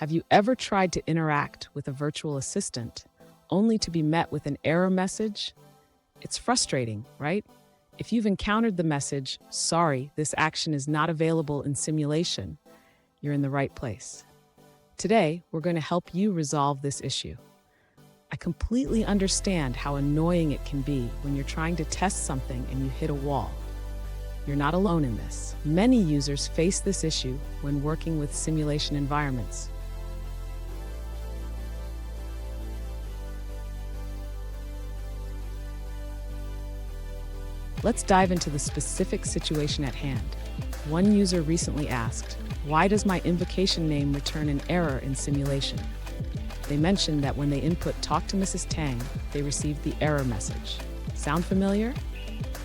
Have you ever tried to interact with a virtual assistant only to be met with an error message? It's frustrating, right? If you've encountered the message, "Sorry, this action is not available in simulation," you're in the right place. Today, we're going to help you resolve this issue. I completely understand how annoying it can be when you're trying to test something and you hit a wall. You're not alone in this. Many users face this issue when working with simulation environments. Let's dive into the specific situation at hand. One user recently asked, "Why does my invocation name return an error in simulation?" They mentioned that when they input "Talk to Mrs. Tang," they received the error message. Sound familiar?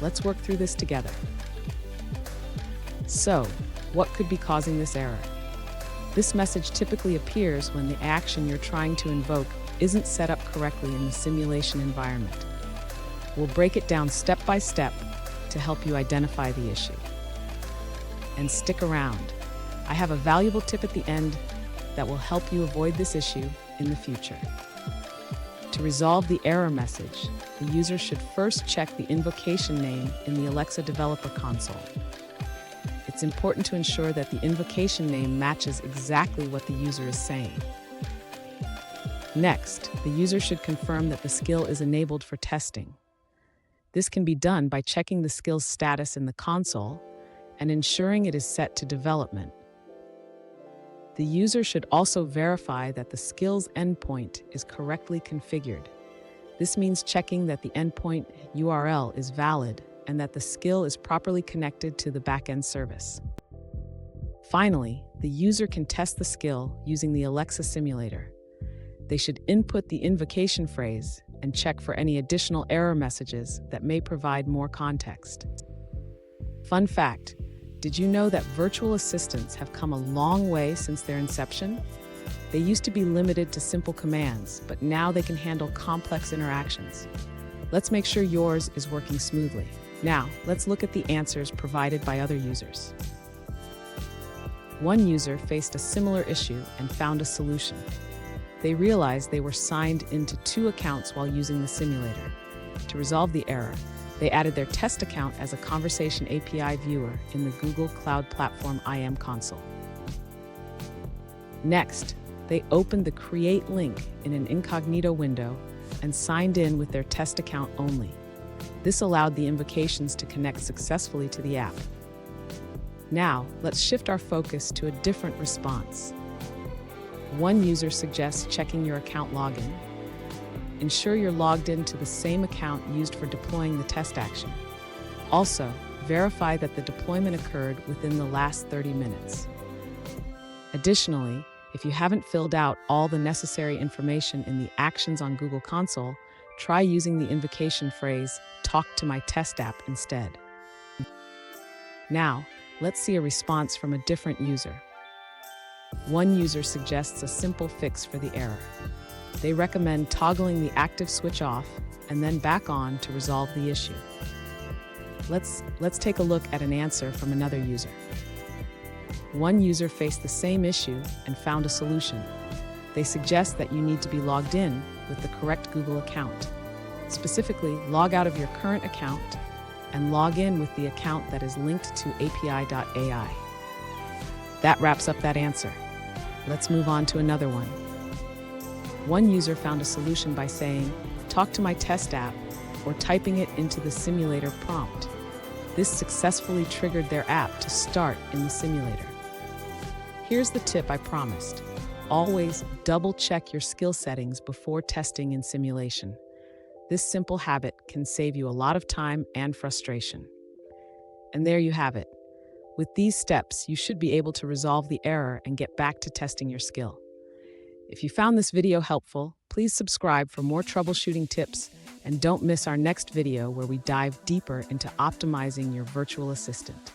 Let's work through this together. So, what could be causing this error? This message typically appears when the action you're trying to invoke isn't set up correctly in the simulation environment. We'll break it down step by step to help you identify the issue. And stick around. I have a valuable tip at the end that will help you avoid this issue in the future. To resolve the error message, the user should first check the invocation name in the Alexa Developer Console. It's important to ensure that the invocation name matches exactly what the user is saying. Next, the user should confirm that the skill is enabled for testing. This can be done by checking the skill's status in the console and ensuring it is set to development. The user should also verify that the skill's endpoint is correctly configured. This means checking that the endpoint URL is valid and that the skill is properly connected to the backend service. Finally, the user can test the skill using the Alexa simulator. They should input the invocation phrase and check for any additional error messages that may provide more context. Fun fact, did you know that virtual assistants have come a long way since their inception? They used to be limited to simple commands, but now they can handle complex interactions. Let's make sure yours is working smoothly. Now, let's look at the answers provided by other users. One user faced a similar issue and found a solution. They realized they were signed into 2 accounts while using the simulator. To resolve the error, they added their test account as a Conversation API viewer in the Google Cloud Platform IM console. Next, they opened the Create link in an incognito window and signed in with their test account only. This allowed the invocations to connect successfully to the app. Now, let's shift our focus to a different response. One user suggests checking your account login. Ensure you're logged into the same account used for deploying the test action. Also, verify that the deployment occurred within the last 30 minutes. Additionally, if you haven't filled out all the necessary information in the Actions on Google Console, try using the invocation phrase, "Talk to my test app" instead. Now, let's see a response from a different user. One user suggests a simple fix for the error. They recommend toggling the active switch off and then back on to resolve the issue. Let's take a look at an answer from another user. One user faced the same issue and found a solution. They suggest that you need to be logged in with the correct Google account. Specifically, log out of your current account and log in with the account that is linked to API.ai. That wraps up that answer. Let's move on to another one. One user found a solution by saying, "Talk to my test app," or typing it into the simulator prompt. This successfully triggered their app to start in the simulator. Here's the tip I promised. Always double-check your skill settings before testing in simulation. This simple habit can save you a lot of time and frustration. And there you have it. With these steps, you should be able to resolve the error and get back to testing your skill. If you found this video helpful, please subscribe for more troubleshooting tips, and don't miss our next video where we dive deeper into optimizing your virtual assistant.